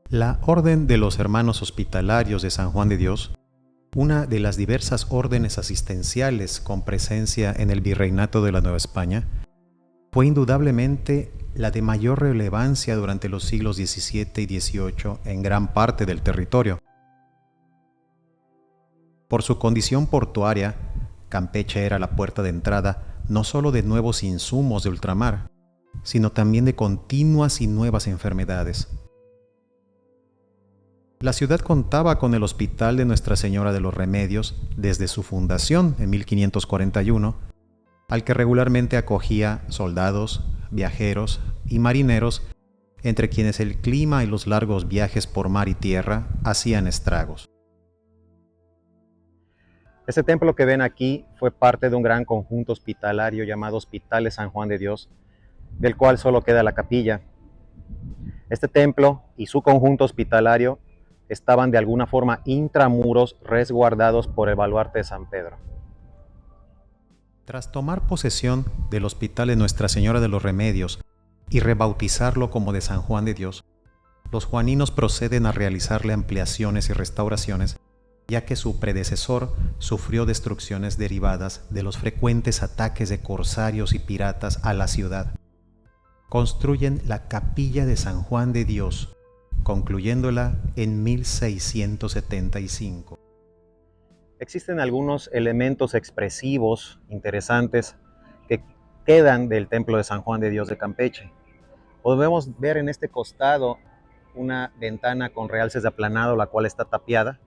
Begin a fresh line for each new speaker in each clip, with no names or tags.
La Orden de los Hermanos Hospitalarios de San Juan de Dios, una de las diversas órdenes asistenciales con presencia en el Virreinato de la Nueva España, fue indudablemente la de mayor relevancia durante los siglos XVII y XVIII en gran parte del territorio. Por su condición portuaria, Campeche era la puerta de entrada no solo de nuevos insumos de ultramar, sino también de continuas y nuevas enfermedades. La ciudad contaba con el Hospital de Nuestra Señora de los Remedios desde su fundación en 1541, al que regularmente acogía soldados, viajeros y marineros, entre quienes el clima y los largos viajes por mar y tierra hacían estragos.
Este templo que ven aquí fue parte de un gran conjunto hospitalario llamado Hospital de San Juan de Dios, del cual solo queda la capilla. Este templo y su conjunto hospitalario estaban de alguna forma intramuros, resguardados por el baluarte de San Pedro.
Tras tomar posesión del Hospital de Nuestra Señora de los Remedios y rebautizarlo como de San Juan de Dios, los juaninos proceden a realizarle ampliaciones y restauraciones, ya que su predecesor sufrió destrucciones derivadas de los frecuentes ataques de corsarios y piratas a la ciudad. Construyen la Capilla de San Juan de Dios, concluyéndola en 1675.
Existen algunos elementos expresivos interesantes que quedan del templo de San Juan de Dios de Campeche. Podemos ver en este costado una ventana con realces de aplanado, la cual está tapiada.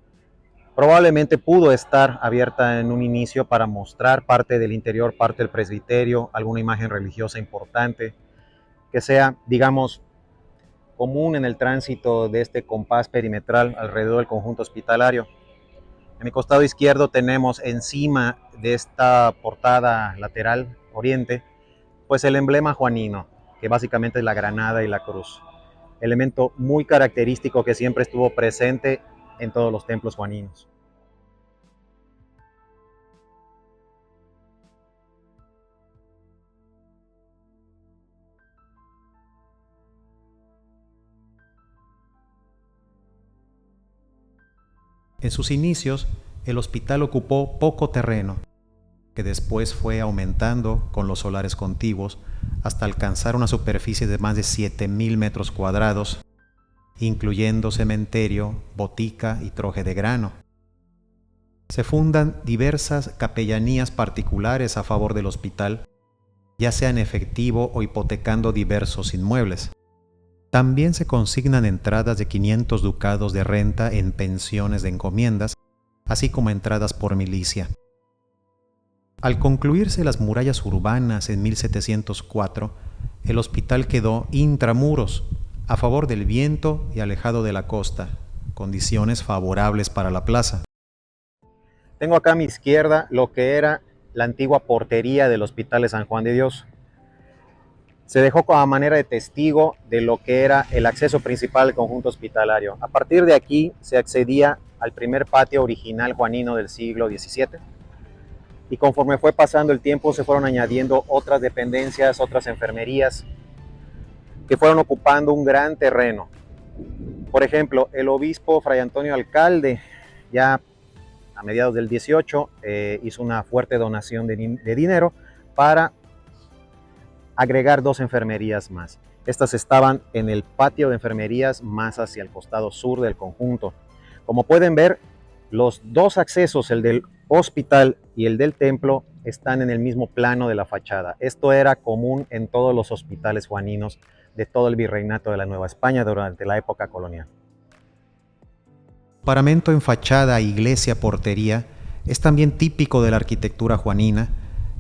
Probablemente pudo estar abierta en un inicio para mostrar parte del interior, parte del presbiterio, alguna imagen religiosa importante, que sea, digamos, común en el tránsito de este compás perimetral alrededor del conjunto hospitalario. En mi costado izquierdo tenemos encima de esta portada lateral oriente, pues el emblema juanino, que básicamente es la granada y la cruz. Elemento muy característico que siempre estuvo presente en todos los templos juaninos.
En sus inicios, el hospital ocupó poco terreno, que después fue aumentando con los solares contiguos hasta alcanzar una superficie de más de 7,000 metros cuadrados, incluyendo cementerio, botica y troje de grano. Se fundan diversas capellanías particulares a favor del hospital, ya sea en efectivo o hipotecando diversos inmuebles. También se consignan entradas de 500 ducados de renta en pensiones de encomiendas, así como entradas por milicia. Al concluirse las murallas urbanas en 1704, el hospital quedó intramuros, a favor del viento y alejado de la costa, condiciones favorables para la plaza.
Tengo acá a mi izquierda lo que era la antigua portería del Hospital de San Juan de Dios. Se dejó a manera de testigo de lo que era el acceso principal del conjunto hospitalario. A partir de aquí se accedía al primer patio original juanino del siglo XVII, y conforme fue pasando el tiempo se fueron añadiendo otras dependencias, otras enfermerías, que fueron ocupando un gran terreno. Por ejemplo, el obispo Fray Antonio Alcalde, ya a mediados del 18, hizo una fuerte donación de dinero para agregar 2 enfermerías más. Estas estaban en el patio de enfermerías más hacia el costado sur del conjunto. Como pueden ver, los 2 accesos, el del hospital y el del templo, están en el mismo plano de la fachada. Esto era común en todos los hospitales juaninos de todo el virreinato de la Nueva España durante la época colonial.
Paramento en fachada, iglesia, portería, es también típico de la arquitectura juanina,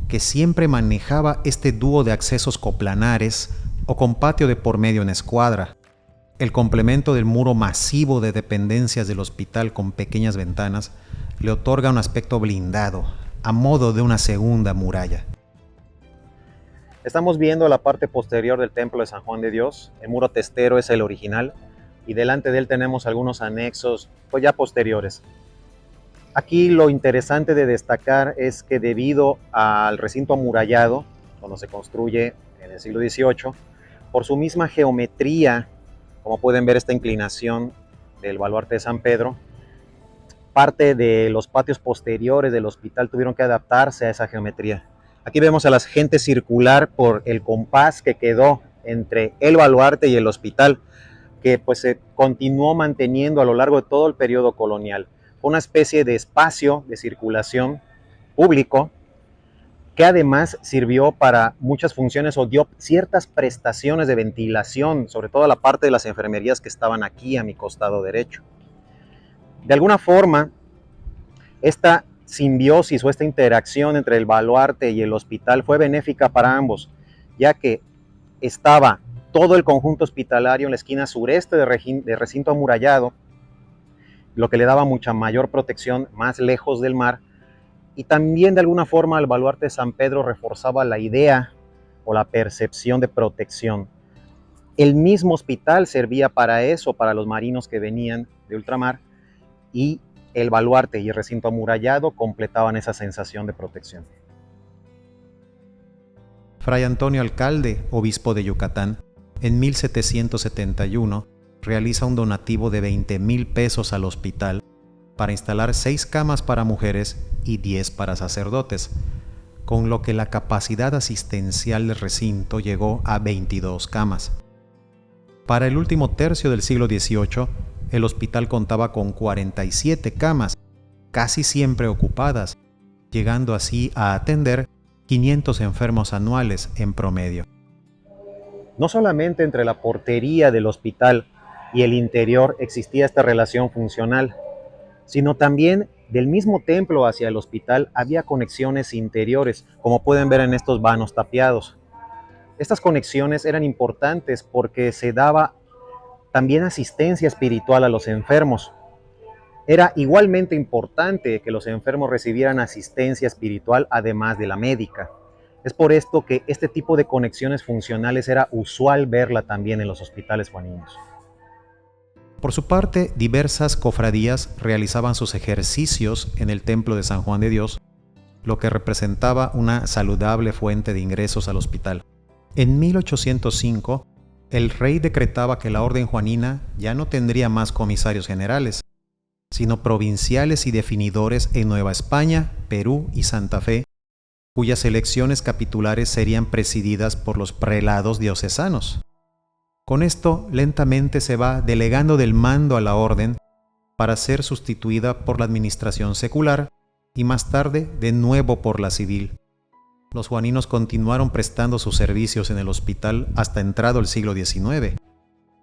que siempre manejaba este dúo de accesos coplanares o con patio de por medio en escuadra. El complemento del muro masivo de dependencias del hospital con pequeñas ventanas le otorga un aspecto blindado, a modo de una segunda muralla.
Estamos viendo la parte posterior del templo de San Juan de Dios. El muro testero es el original y delante de él tenemos algunos anexos pues ya posteriores. Aquí lo interesante de destacar es que debido al recinto amurallado, cuando se construye en el siglo XVIII, por su misma geometría Como pueden ver, esta inclinación del baluarte de San Pedro, parte de los patios posteriores del hospital tuvieron que adaptarse a esa geometría. Aquí vemos a la gente circular por el compás que quedó entre el baluarte y el hospital, que pues se continuó manteniendo a lo largo de todo el periodo colonial. Fue una especie de espacio de circulación público que además sirvió para muchas funciones o dio ciertas prestaciones de ventilación, sobre todo a la parte de las enfermerías que estaban aquí a mi costado derecho. De alguna forma, esta simbiosis o esta interacción entre el baluarte y el hospital fue benéfica para ambos, ya que estaba todo el conjunto hospitalario en la esquina sureste de recinto amurallado, lo que le daba mucha mayor protección más lejos del mar, y también de alguna forma el baluarte de San Pedro reforzaba la idea o la percepción de protección. El mismo hospital servía para eso, para los marinos que venían de ultramar, y el baluarte y el recinto amurallado completaban esa sensación de protección.
Fray Antonio Alcalde, obispo de Yucatán, en 1771 realiza un donativo de 20,000 pesos al hospital para instalar 6 camas para mujeres y 10 para sacerdotes, con lo que la capacidad asistencial del recinto llegó a 22 camas. Para el último tercio del siglo XVIII, el hospital contaba con 47 camas, casi siempre ocupadas, llegando así a atender 500 enfermos anuales en promedio.
No solamente entre la portería del hospital y el interior existía esta relación funcional, sino también del mismo templo hacia el hospital había conexiones interiores, como pueden ver en estos vanos tapiados. Estas conexiones eran importantes porque se daba también asistencia espiritual a los enfermos. Era igualmente importante que los enfermos recibieran asistencia espiritual además de la médica. Es por esto que este tipo de conexiones funcionales era usual verla también en los hospitales juaninos.
Por su parte, diversas cofradías realizaban sus ejercicios en el templo de San Juan de Dios, lo que representaba una saludable fuente de ingresos al hospital. En 1805, el rey decretaba que la orden juanina ya no tendría más comisarios generales, sino provinciales y definidores en Nueva España, Perú y Santa Fe, cuyas elecciones capitulares serían presididas por los prelados diocesanos. Con esto, lentamente se va delegando del mando a la orden para ser sustituida por la administración secular y más tarde de nuevo por la civil. Los juaninos continuaron prestando sus servicios en el hospital hasta entrado el siglo XIX,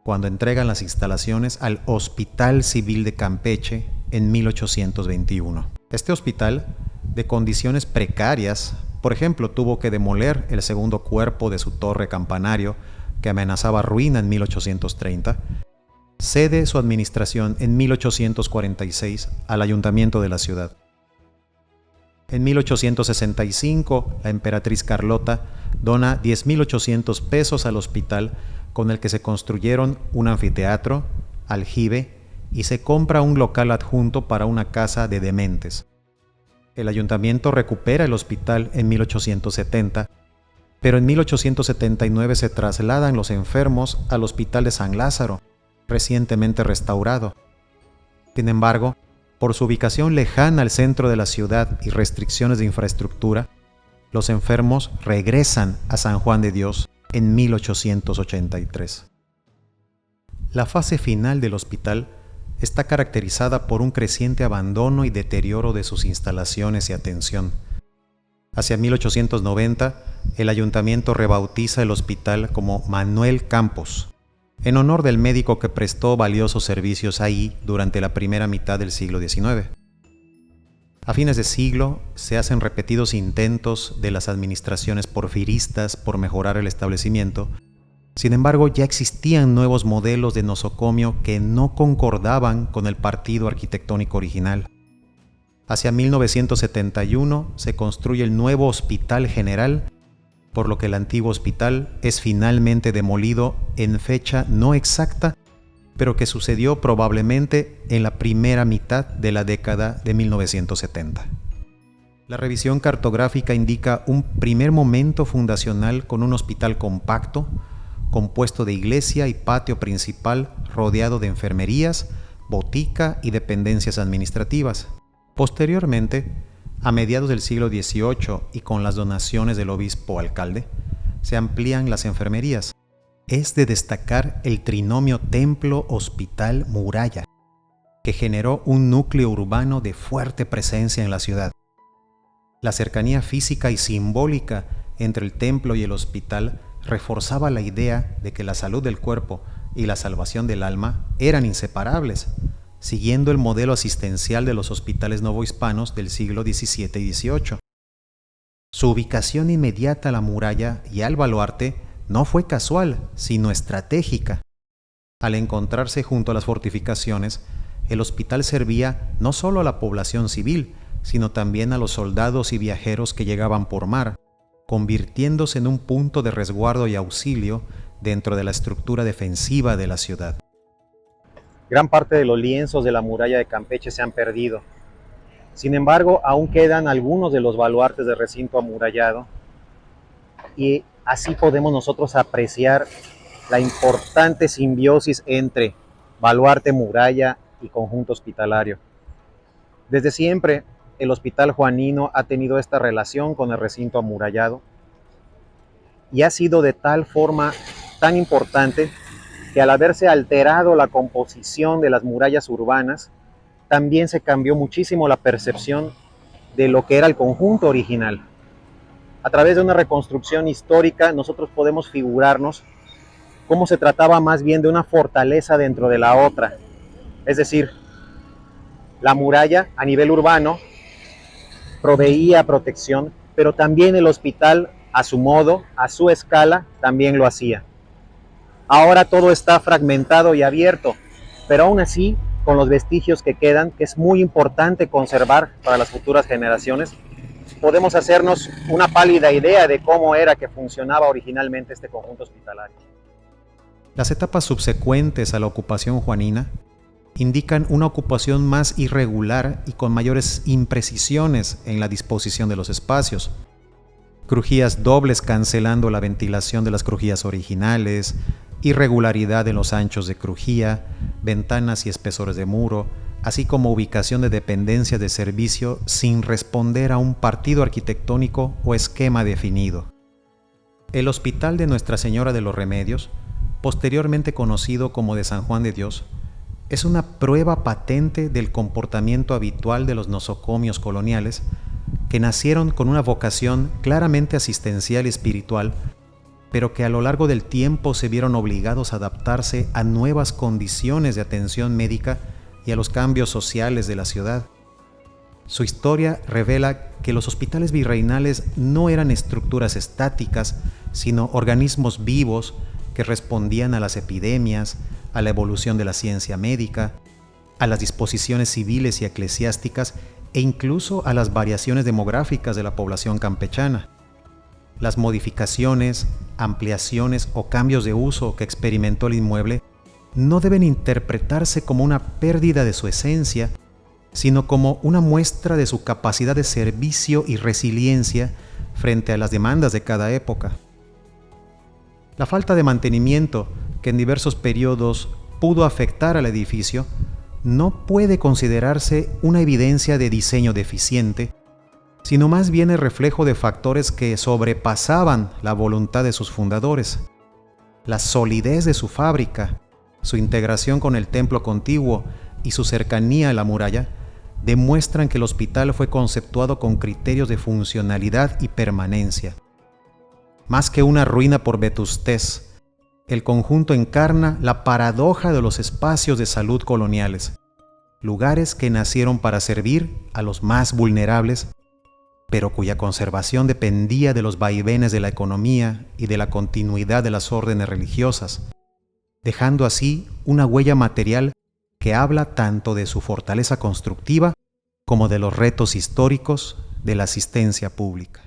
cuando entregan las instalaciones al Hospital Civil de Campeche en 1821. Este hospital, de condiciones precarias, por ejemplo, tuvo que demoler el segundo cuerpo de su torre campanario, que amenazaba ruina en 1830, cede su administración en 1846 al ayuntamiento de la ciudad. En 1865, la emperatriz Carlota dona 10,800 pesos al hospital, con el que se construyeron un anfiteatro, aljibe, y se compra un local adjunto para una casa de dementes. El ayuntamiento recupera el hospital en 1870, pero en 1879 se trasladan los enfermos al Hospital de San Lázaro, recientemente restaurado. Sin embargo, por su ubicación lejana al centro de la ciudad y restricciones de infraestructura, los enfermos regresan a San Juan de Dios en 1883. La fase final del hospital está caracterizada por un creciente abandono y deterioro de sus instalaciones y atención. Hacia 1890, el ayuntamiento rebautiza el hospital como Manuel Campos, en honor del médico que prestó valiosos servicios ahí durante la primera mitad del siglo XIX. A fines de siglo, se hacen repetidos intentos de las administraciones porfiristas por mejorar el establecimiento. Sin embargo, ya existían nuevos modelos de nosocomio que no concordaban con el partido arquitectónico original. Hacia 1971 se construye el nuevo Hospital General, por lo que el antiguo hospital es finalmente demolido en fecha no exacta, pero que sucedió probablemente en la primera mitad de la década de 1970. La revisión cartográfica indica un primer momento fundacional con un hospital compacto, compuesto de iglesia y patio principal rodeado de enfermerías, botica y dependencias administrativas. Posteriormente, a mediados del siglo XVIII y con las donaciones del obispo alcalde, se amplían las enfermerías. Es de destacar el trinomio templo-hospital-muralla, que generó un núcleo urbano de fuerte presencia en la ciudad. La cercanía física y simbólica entre el templo y el hospital reforzaba la idea de que la salud del cuerpo y la salvación del alma eran inseparables, siguiendo el modelo asistencial de los hospitales novohispanos del siglo XVII y XVIII. Su ubicación inmediata a la muralla y al baluarte no fue casual, sino estratégica. Al encontrarse junto a las fortificaciones, el hospital servía no solo a la población civil, sino también a los soldados y viajeros que llegaban por mar, convirtiéndose en un punto de resguardo y auxilio dentro de la estructura defensiva de la ciudad.
Gran parte de los lienzos de la muralla de Campeche se han perdido. Sin embargo, aún quedan algunos de los baluartes del recinto amurallado y así podemos nosotros apreciar la importante simbiosis entre baluarte, muralla y conjunto hospitalario. Desde siempre, el Hospital Juanino ha tenido esta relación con el recinto amurallado y ha sido de tal forma tan importante que al haberse alterado la composición de las murallas urbanas, también se cambió muchísimo la percepción de lo que era el conjunto original. A través de una reconstrucción histórica, nosotros podemos figurarnos cómo se trataba más bien de una fortaleza dentro de la otra. Es decir, la muralla a nivel urbano proveía protección, pero también el hospital a su modo, a su escala, también lo hacía. Ahora todo está fragmentado y abierto, pero aún así, con los vestigios que quedan, que es muy importante conservar para las futuras generaciones, podemos hacernos una pálida idea de cómo era que funcionaba originalmente este conjunto hospitalario.
Las etapas subsecuentes a la ocupación juanina indican una ocupación más irregular y con mayores imprecisiones en la disposición de los espacios. Crujías dobles cancelando la ventilación de las crujías originales, irregularidad en los anchos de crujía, ventanas y espesores de muro, así como ubicación de dependencias de servicio sin responder a un partido arquitectónico o esquema definido. El Hospital de Nuestra Señora de los Remedios, posteriormente conocido como de San Juan de Dios, es una prueba patente del comportamiento habitual de los nosocomios coloniales que nacieron con una vocación claramente asistencial y espiritual, pero que a lo largo del tiempo se vieron obligados a adaptarse a nuevas condiciones de atención médica y a los cambios sociales de la ciudad. Su historia revela que los hospitales virreinales no eran estructuras estáticas, sino organismos vivos que respondían a las epidemias, a la evolución de la ciencia médica, a las disposiciones civiles y eclesiásticas e incluso a las variaciones demográficas de la población campechana. Las modificaciones, ampliaciones o cambios de uso que experimentó el inmueble no deben interpretarse como una pérdida de su esencia, sino como una muestra de su capacidad de servicio y resiliencia frente a las demandas de cada época. La falta de mantenimiento que en diversos periodos pudo afectar al edificio no puede considerarse una evidencia de diseño deficiente, sino más bien el reflejo de factores que sobrepasaban la voluntad de sus fundadores. La solidez de su fábrica, su integración con el templo contiguo y su cercanía a la muralla demuestran que el hospital fue conceptuado con criterios de funcionalidad y permanencia. Más que una ruina por vetustez, el conjunto encarna la paradoja de los espacios de salud coloniales, lugares que nacieron para servir a los más vulnerables, pero cuya conservación dependía de los vaivenes de la economía y de la continuidad de las órdenes religiosas, dejando así una huella material que habla tanto de su fortaleza constructiva como de los retos históricos de la asistencia pública.